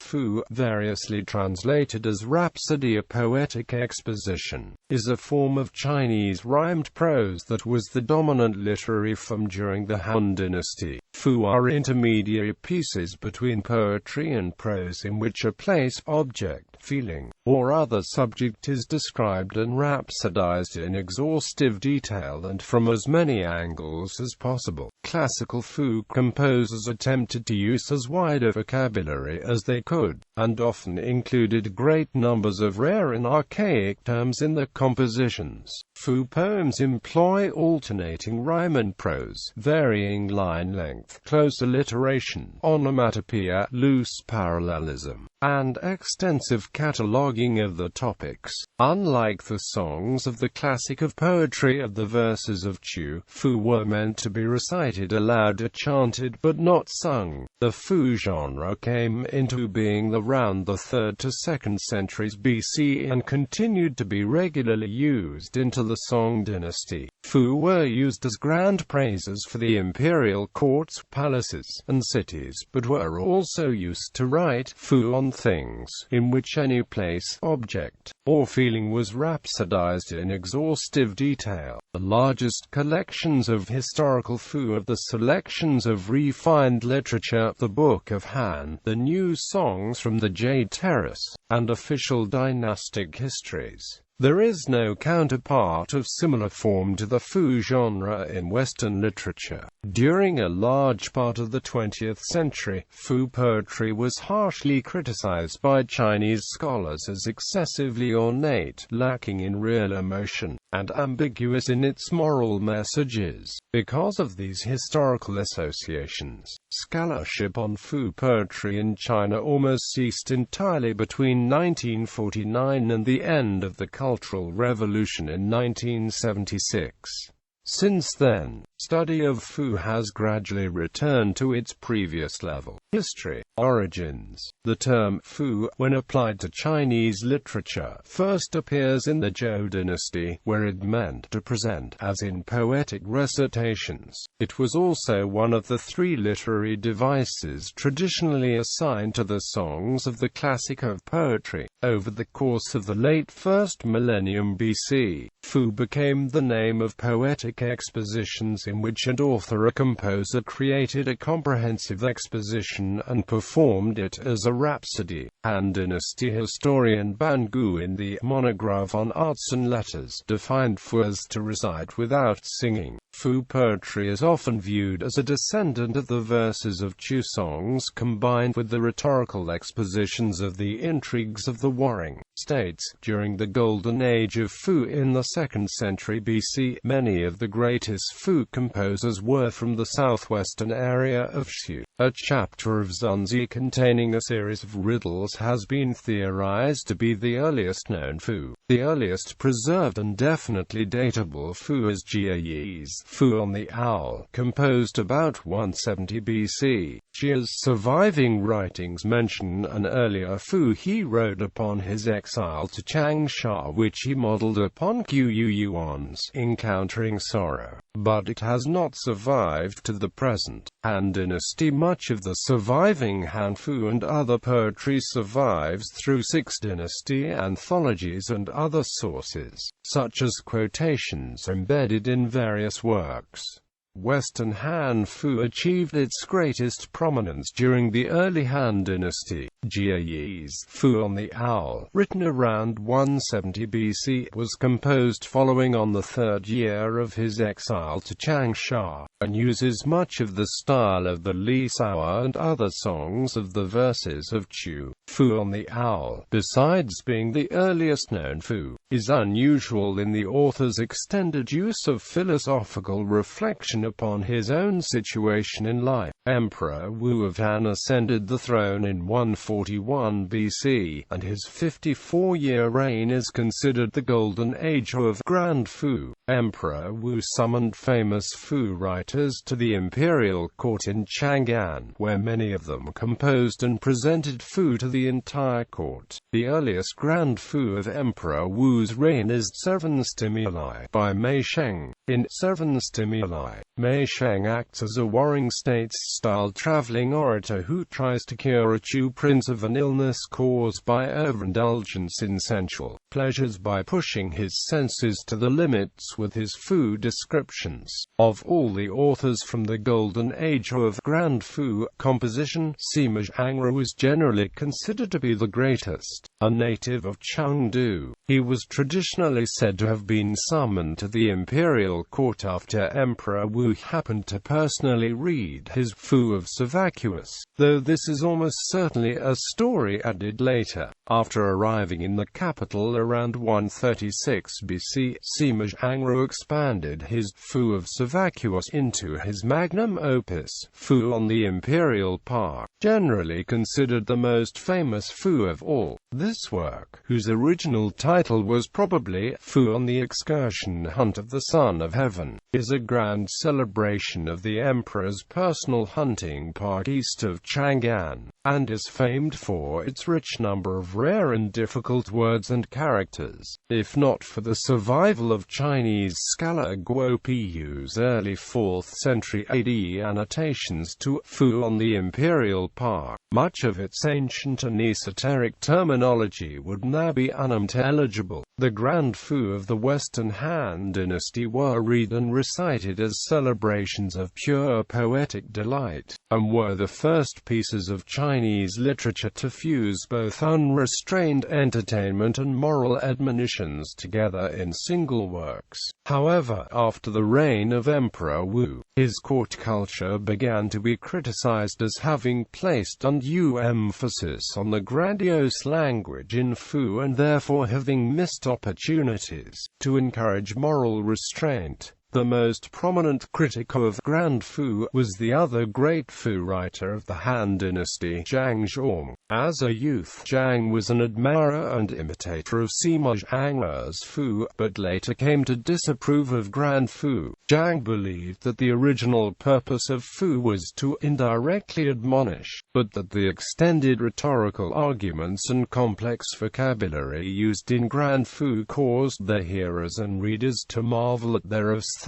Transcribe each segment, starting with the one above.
Fu, variously translated as rhapsody or poetic exposition, is a form of Chinese rhymed prose that was the dominant literary form during the Han Dynasty. Fu are intermediary pieces between poetry and prose in which a place, object, feeling, or other subject is described and rhapsodized in exhaustive detail and from as many angles as possible. Classical Fu composers attempted to use as wide a vocabulary as they could, and often included great numbers of rare and archaic terms in their compositions. Fu poems employ alternating rhyme and prose, varying line length, close alliteration, onomatopoeia, loose parallelism, and extensive cataloguing of the topics. Unlike the songs of the classic of poetry of the verses of Fu, Fu were meant to be recited aloud or chanted but not sung. The Fu genre came into being around the 3rd to 2nd centuries BC and continued to be regularly used into the Song dynasty. Fu were used as grand praises for the imperial courts, palaces, and cities, but were also used to write Fu on things, in which any place, object, or feeling was rhapsodized in exhaustive detail. The largest collections of historical Fu are the selections of refined literature, the Book of Han, the New Songs from the Jade Terrace, and official dynastic histories. There is no counterpart of similar form to the Fu genre in Western literature. During a large part of the 20th century, Fu poetry was harshly criticized by Chinese scholars as excessively ornate, lacking in real emotion, and ambiguous in its moral messages. Because of these historical associations, scholarship on Fu poetry in China almost ceased entirely between 1949 and the end of the Cultural Revolution in 1976. Since then, study of Fu has gradually returned to its previous level. History. Origins. The term Fu, when applied to Chinese literature, first appears in the Zhou dynasty, where it meant to present, as in poetic recitations. It was also one of the 3 literary devices traditionally assigned to the songs of the classic of poetry. Over the course of the late 1st millennium BC, Fu became the name of poetic expositions in which an author or composer created a comprehensive exposition and performed it as a rhapsody. Han Dynasty historian Ban Gu in the monograph on arts and letters defined Fu as to recite without singing. Fu poetry is often viewed as a descendant of the verses of Chu songs combined with the rhetorical expositions of the intrigues of the warring states. During the golden age of Fu in the 2nd century BC, many of the greatest Fu composers were from the southwestern area of Shu. A chapter of Zunzi containing a series of riddles has been theorized to be the earliest known Fu. The earliest preserved and definitely datable Fu is Jia Yi's Fu on the Owl, composed about 170 BC. Jia's surviving writings mention an earlier Fu he wrote upon his exile to Changsha, which he modeled upon Qiu Yuan's Encountering Sorrow, but it has not survived to the present. Han Dynasty. Much of the surviving Han Fu and other poetry survives through 6 dynasty anthologies and other sources, such as quotations embedded in various works. Western Han Fu achieved its greatest prominence during the early Han Dynasty. Jia Yi's Fu on the Owl, written around 170 BC, was composed following on the 3rd year of his exile to Changsha, and uses much of the style of the Li Sao and other songs of the verses of Chu. Fu on the Owl, besides being the earliest known Fu, is unusual in the author's extended use of philosophical reflection upon his own situation in life. Emperor Wu of Han ascended the throne in 141 BC, and his 54-year reign is considered the golden age of Grand Fu. Emperor Wu summoned famous Fu writers to the imperial court in Chang'an, where many of them composed and presented Fu to the entire court. The earliest Grand Fu of Emperor Wu's reign is Seven Stimuli by Mei Sheng. In Seven Stimuli, Mei Sheng acts as a warring states-style traveling orator who tries to cure a Chu prince of an illness caused by overindulgence in sensual pleasures by pushing his senses to the limits with his Fu descriptions. Of all the authors from the golden age of Grand Fu composition, Sima Zhangru was generally considered to be the greatest. A native of Chengdu, he was traditionally said to have been summoned to the imperial court after Emperor Wu happened to personally read his Fu of Servacuous, though this is almost certainly a story added later. After arriving in the capital around 136 BC, Sima Zhangru expanded his Fu of Servacuous into his magnum opus, Fu on the Imperial Park, generally considered the most famous Fu of all. This work, whose original title was probably Fu on the Excursion Hunt of the Son of Heaven, is a grand celebration of the emperor's personal hunting park east of Chang'an, and is famed for its rich number of rare and difficult words and characters. If not for the survival of Chinese scholar Guo Piyu's early 4th century AD annotations to Fu on the Imperial Park, much of its ancient and esoteric terminology would now be unintelligible. The Grand Fu of the Western Han Dynasty were read and recited as celebrations of pure poetic delight, and were the first pieces of Chinese literature to fuse both unrestrained entertainment and moral admonitions together in single works. However, after the reign of Emperor Wu, his court culture began to be criticized as having placed undue emphasis on the grandiose language in Fu and therefore having missed opportunities to encourage moral restraint. The most prominent critic of Grand Fu was the other great Fu writer of the Han Dynasty, Zhang Zhong. As a youth, Zhang was an admirer and imitator of Sima Zhangru's Fu, but later came to disapprove of Grand Fu. Zhang believed that the original purpose of Fu was to indirectly admonish, but that the extended rhetorical arguments and complex vocabulary used in Grand Fu caused their hearers and readers to marvel at their aesthetic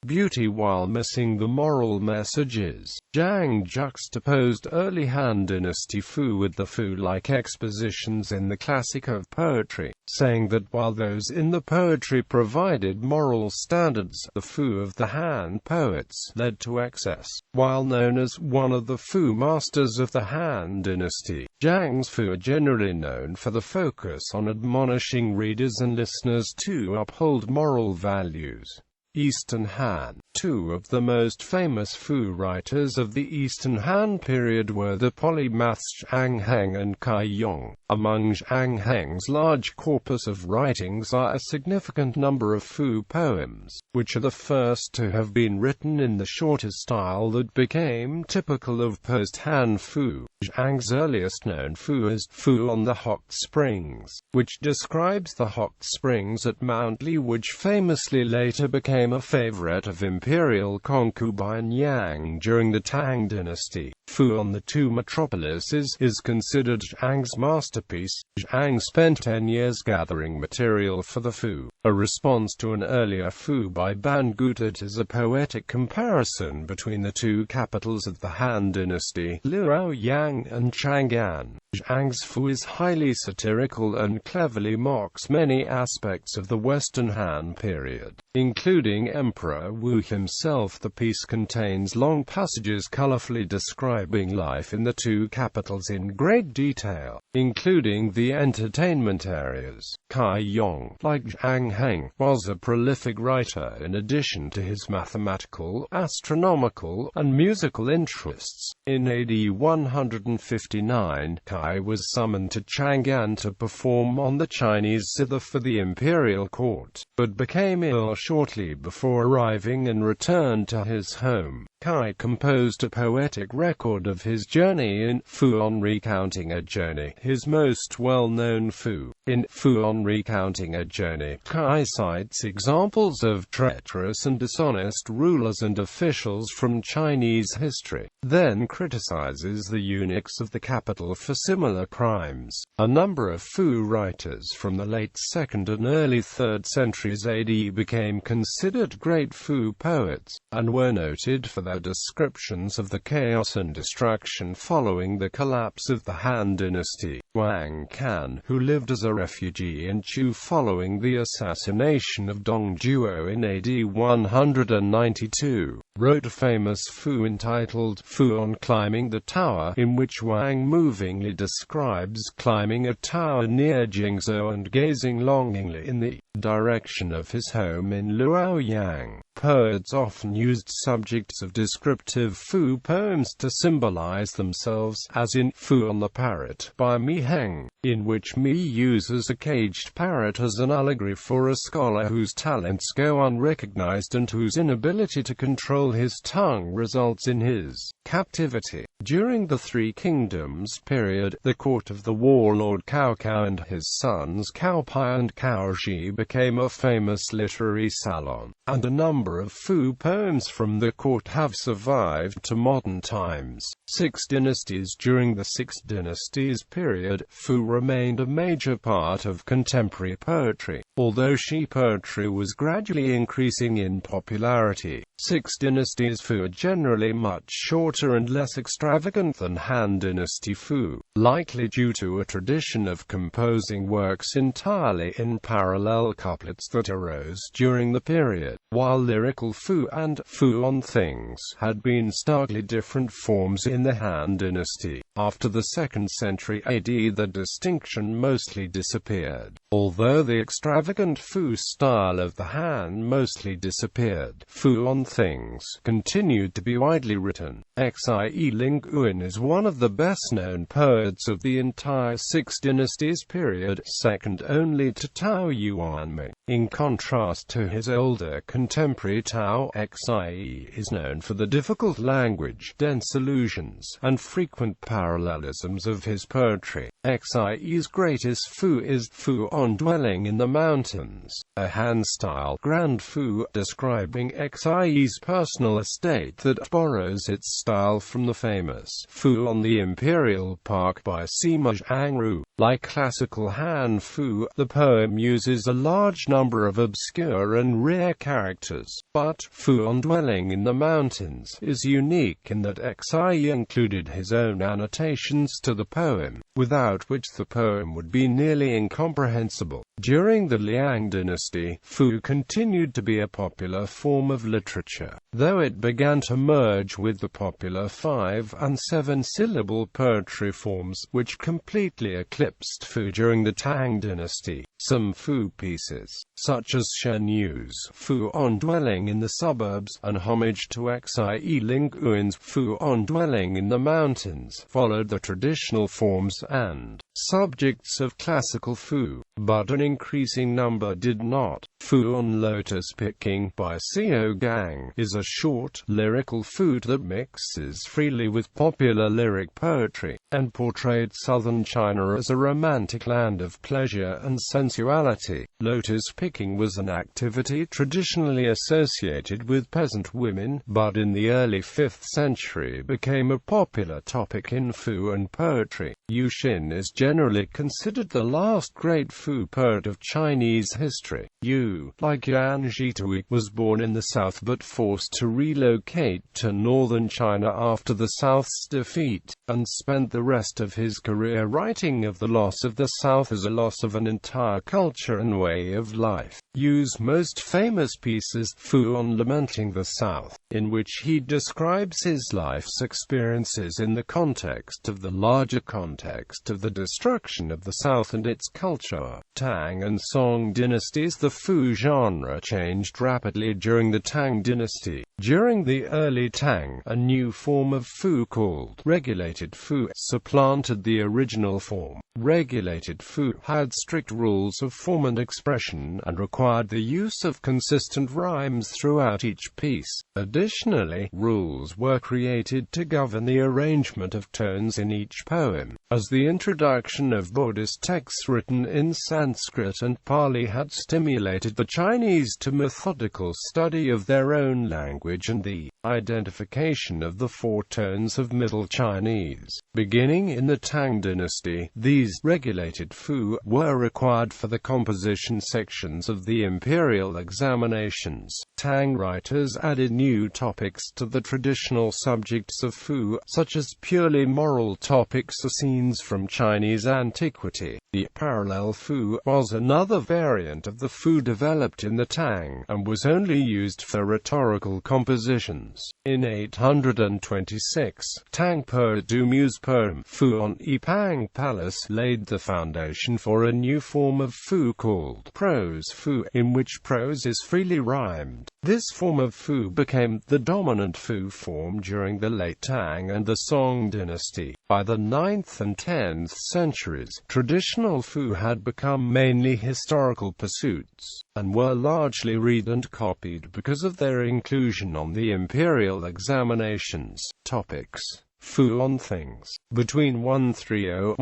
beauty while missing the moral messages. Zhang juxtaposed early Han Dynasty Fu with the Fu-like expositions in the classic of poetry, saying that while those in the poetry provided moral standards, the Fu of the Han poets led to excess. While known as one of the Fu masters of the Han Dynasty, Zhang's Fu are generally known for the focus on admonishing readers and listeners to uphold moral values. Eastern Han. Two of the most famous Fu writers of the Eastern Han period were the polymaths Zhang Heng and Cai Yong. Among Zhang Heng's large corpus of writings are a significant number of Fu poems, which are the first to have been written in the shorter style that became typical of post-Han Fu. Zhang's earliest known Fu is Fu on the Hot Springs, which describes the hot springs at Mount Li, which famously later became a favorite of imperial concubine Yang during the Tang dynasty. Fu on the Two Metropolises is considered Zhang's masterpiece. Zhang spent 10 years gathering material for the Fu, a response to an earlier Fu by Ban Gutat is a poetic comparison between the two capitals of the Han dynasty, Liaoyang and Chang'an. Zhang's Fu is highly satirical and cleverly mocks many aspects of the Western Han period, including Emperor Wu himself. The piece contains long passages colorfully describing life in the two capitals in great detail, including the entertainment areas. Cai Yong, like Zhang Heng, was a prolific writer in addition to his mathematical, astronomical, and musical interests. In AD 159, Cai was summoned to Chang'an to perform on the Chinese zither for the imperial court, but became ill shortly before arriving and returned to his home. Cai composed a poetic record record of his journey in Fu on Recounting a Journey. His most well-known Fu, in Fu on Recounting a Journey, Kai cites examples of treacherous and dishonest rulers and officials from Chinese history, then criticizes the eunuchs of the capital for similar crimes. A number of Fu writers from the late 2nd and early 3rd centuries AD became considered great Fu poets, and were noted for their descriptions of the chaos and destruction following the collapse of the Han Dynasty. Wang Can, who lived as a refugee in Chu following the assassination of Dong Zhuo in AD 192, wrote a famous Fu entitled Fu on Climbing the Tower, in which Wang movingly describes climbing a tower near Jingzhou and gazing longingly in the direction of his home in Luoyang. Poets often used subjects of descriptive Fu poems to symbolize themselves, as in Fu on the Parrot by Mi Heng, in which Mi uses a caged parrot as an allegory for a scholar whose talents go unrecognized and whose inability to control his tongue results in his captivity. During the Three Kingdoms period, the court of the warlord Cao Cao and his sons Cao Pai and Cao Ji became a famous literary salon, and a number of Fu poems from the court have survived to modern times. 6 dynasties. During the 6 dynasties period, Fu remained a major part of contemporary poetry, although Shi poetry was gradually increasing in popularity. 6 dynasties Fu are generally much shorter and less extravagant than Han Dynasty Fu, likely due to a tradition of composing works entirely in parallel couplets that arose during the period, while lyrical Fu and Fu on things had been starkly different forms in the Han Dynasty. After the 2nd century AD, the distinction mostly disappeared. Although the extravagant Fu style of the Han mostly disappeared, Fu on things continued to be widely written. Xie Ling Guan is one of the best-known poets of the entire 6 dynasties period, second only to Tao Yuanming. In contrast to his older contemporary Tao, Xie is known for the difficult language, dense allusions, and frequent parallelisms of his poetry. Xie's greatest Fu is Fu on Dwelling in the Mountains, a Han-style grand Fu describing Xie's personal estate that borrows its style from the famous Fu on the Imperial Park by Sima Zhangru. Like classical Han Fu, the poem uses a large number of obscure and rare characters, but Fu on Dwelling in the Mountains is unique in that Xie included his own annotations to the poem, without which the poem would be nearly incomprehensible. During the Liang dynasty, Fu continued to be a popular form of literature, though it began to merge with the popular 5- and 7-syllable poetry forms, which completely eclipsed Fu during the Tang dynasty. Some Fu pieces, such as Shen Yu's Fu on Dwelling in the Suburbs, and homage to Xie Ling Guan's Fu on Dwelling in the Mountains, followed the traditional forms and subjects of classical Fu, but an increasing number did not. Fu on Lotus Picking by Xiao Gang is a short, lyrical Fu that mixes freely with popular lyric poetry, and portrayed southern China as a romantic land of pleasure and sensuality. Lotus picking was an activity traditionally associated with peasant women, but in the early 5th century became a popular topic in Fu and poetry. Yu Xin is generally considered the last great Fu poet of Chinese history. Yu, like Yan Zhitui, was born in the south but forced to relocate to northern China after the South's defeat, and spent the rest of his career writing of the loss of the South as a loss of an entire culture and way of life. Yu's most famous piece is Fu on Lamenting the South, in which he describes his life's experiences in the context of the larger context of the destruction of the South and its culture. Tang and Song dynasties. The Fu genre changed rapidly during the Tang dynasty, During the early Tang, a new form of Fu called regulated Fu supplanted the original form. Regulated Fu had strict rules of form and expression, and required the use of consistent rhymes throughout each piece. Additionally, rules were created to govern the arrangement of tones in each poem, as the introduction of Buddhist texts written in Sanskrit and Pali had stimulated the Chinese to methodical study of their own language and the identification of the four tones of Middle Chinese. Beginning in the Tang Dynasty, these regulated Fu were required for the composition sections of the imperial examinations. Tang writers added new topics to the traditional subjects of Fu, such as purely moral topics or scenes from Chinese antiquity. The parallel Fu was another variant of the Fu developed in the Tang, and was only used for rhetorical compositions. In 826, Tang poet Du Mu's poem Fu on Yipang Palace laid the foundation for a new form of Fu called prose Fu, in which prose is freely rhymed. This form of Fu became the dominant Fu form during the late Tang and the Song dynasty. By the 9th and 10th centuries, traditional Fu had become mainly historical pursuits, and were largely read and copied because of their inclusion on the imperial examinations. Topics: Fu on things. Between 130–100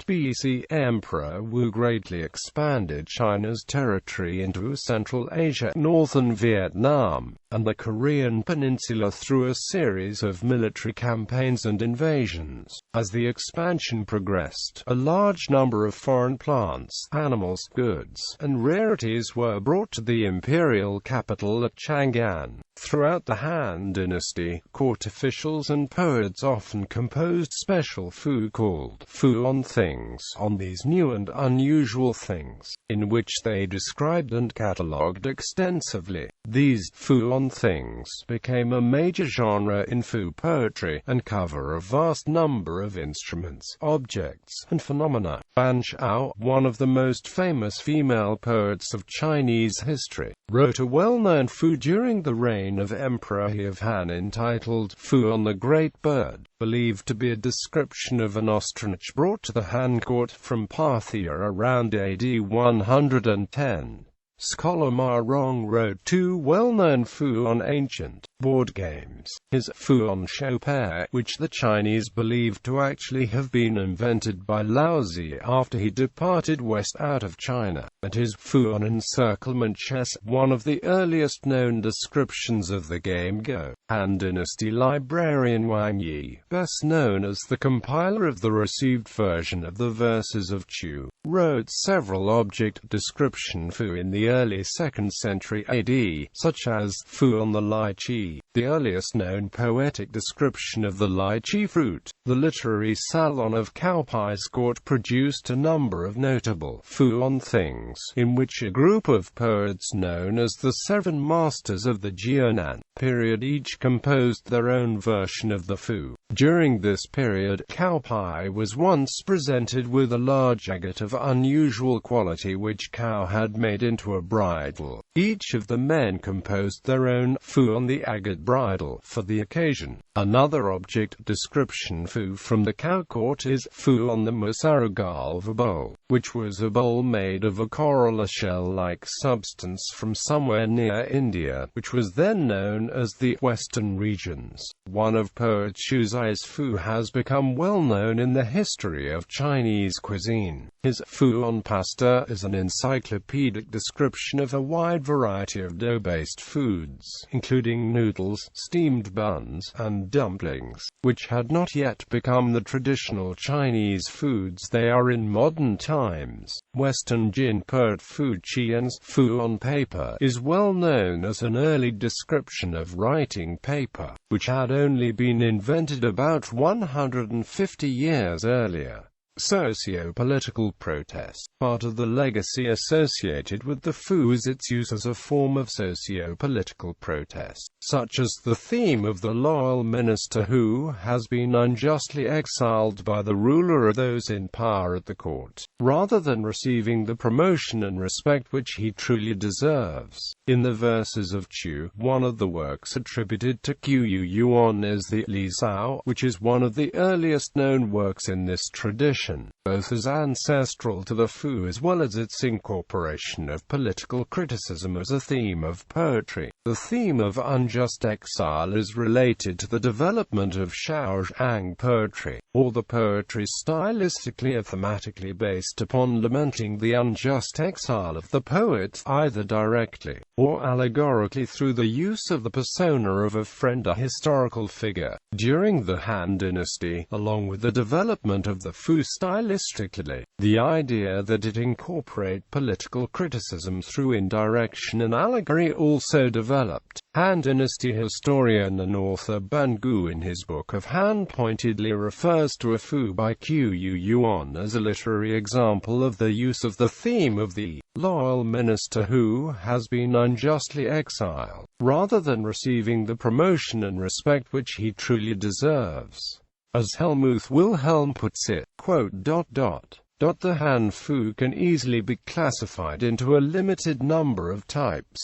BC, Emperor Wu greatly expanded China's territory into Central Asia, northern Vietnam, and the Korean peninsula through a series of military campaigns and invasions. As the expansion progressed, a large number of foreign plants, animals, goods, and rarities were brought to the imperial capital at Chang'an. Throughout the Han Dynasty, court officials and poets often composed special Fu called Fu on things, on these new and unusual things, in which they described and catalogued extensively. These Fu on things became a major genre in Fu poetry, and cover a vast number of instruments, objects, and phenomena. Ban Shao, one of the most famous female poets of Chinese history, wrote a well-known Fu during the reign of Emperor He of Han entitled Fu on the Great Bird, believed to be a description of an ostrich brought to the Han court from Parthia around AD 110. Scholar Ma Rong wrote two well-known Fu on ancient board games. His Fu on Chopin, which the Chinese believed to actually have been invented by Laozi after he departed west out of China, and his Fu on encirclement chess, one of the earliest known descriptions of the game Go. Han Dynasty librarian Wang Yi, best known as the compiler of the received version of the verses of Chu, wrote several object description Fu in the early 2nd century AD, such as Fu on the lychee, the earliest known poetic description of the lychee fruit. The literary salon of Cao Pai's court produced a number of notable Fu on things, in which a group of poets known as the Seven Masters of the Jianan period each composed their own version of the Fu. During this period, Cao Pai was once presented with a large agate of unusual quality which Cao had made into a bridle. Each of the men composed their own Fu on the agate bridle for the occasion. Another object description Fu from the Cao court is Fu on the Musarugalva bowl, which was a bowl made of a coral shell-like substance from somewhere near India, which was then known as the Western regions. One of poet Xu Zai's Fu has become well known in the history of Chinese cuisine. His Fu on pasta is an encyclopedic description of a wide variety of dough-based foods, including noodles, steamed buns, and dumplings, which had not yet become the traditional Chinese foods they are in modern times. Western Jin poet Fu Qian's Fu on paper is well known as an early description of writing paper, which had only been invented about 150 years earlier. Socio-political protest. Part of the legacy associated with the Fu is its use as a form of socio-political protest, such as the theme of the loyal minister who has been unjustly exiled by the ruler or those in power at the court, rather than receiving the promotion and respect which he truly deserves. In the verses of Chu, one of the works attributed to Qiu Yuan is the Li Sao, which is one of the earliest known works in this tradition, both as ancestral to the Fu as well as its incorporation of political criticism as a theme of poetry. The theme of unjust exile is related to the development of Shaoxiang poetry, or the poetry stylistically or thematically based upon lamenting the unjust exile of the poet, either directly or allegorically through the use of the persona of a friend, a historical figure. During the Han Dynasty, along with the development of the Fu stylistically, the idea that it incorporate political criticism through indirection and allegory also developed. Han Dynasty historian and author Ban Gu in his Book of Han pointedly refers to a Fu by Qiu Yuan as a literary example of the use of the theme of the loyal minister who has been unjustly exiled, rather than receiving the promotion and respect which he truly deserves. As Helmuth Wilhelm puts it, "The Han Fu can easily be classified into a limited number of types.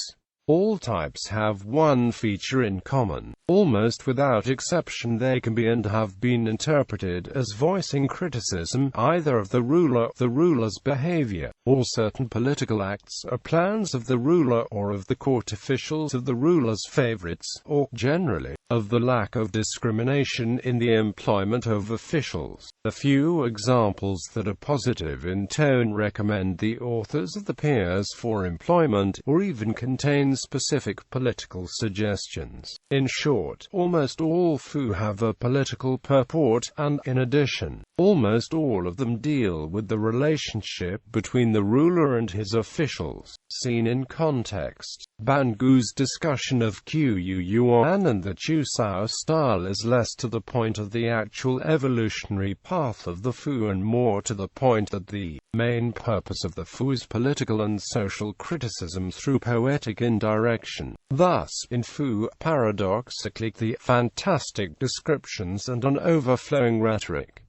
All types have one feature in common. Almost without exception they can be and have been interpreted as voicing criticism, either of the ruler, the ruler's behavior, or certain political acts or plans of the ruler, or of the court officials of the ruler's favorites, or, generally, of the lack of discrimination in the employment of officials." A few examples that are positive in tone recommend the authors of the peers for employment, or even contain specific political suggestions. In short, almost all Fu have a political purport, and, in addition, almost all of them deal with the relationship between the ruler and his officials, seen in context. Ban Gu's discussion of Qiu Yuan and the Chu Sao style is less to the point of the actual evolutionary path of the Fu and more to the point that the main purpose of the Fu is political and social criticism through poetic indirection. Thus, in Fu, paradoxically, the fantastic descriptions and an overflowing rhetoric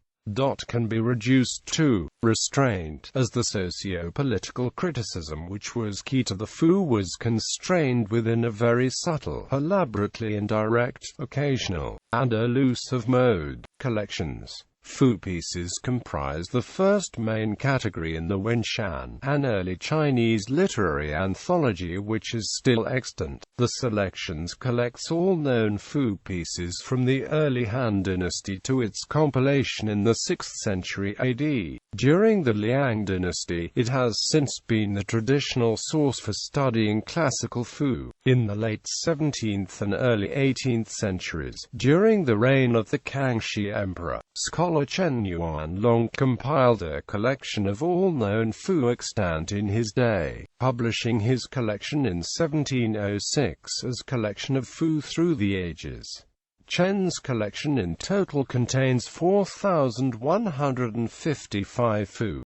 can be reduced to restraint, as the socio-political criticism which was key to the Fu was constrained within a very subtle, elaborately indirect, occasional, and elusive mode. Collections. Fu pieces comprise the first main category in the Wenshan, an early Chinese literary anthology which is still extant. The selections collects all known Fu pieces from the early Han Dynasty to its compilation in the 6th century AD. During the Liang Dynasty, it has since been the traditional source for studying classical Fu. In the late 17th and early 18th centuries, during the reign of the Kangxi Emperor, scholar Chen Yuanlong compiled a collection of all known Fu extant in his day, publishing his collection in 1706 as Collection of Fu Through the Ages. Chen's collection in total contains 4,155 Fu.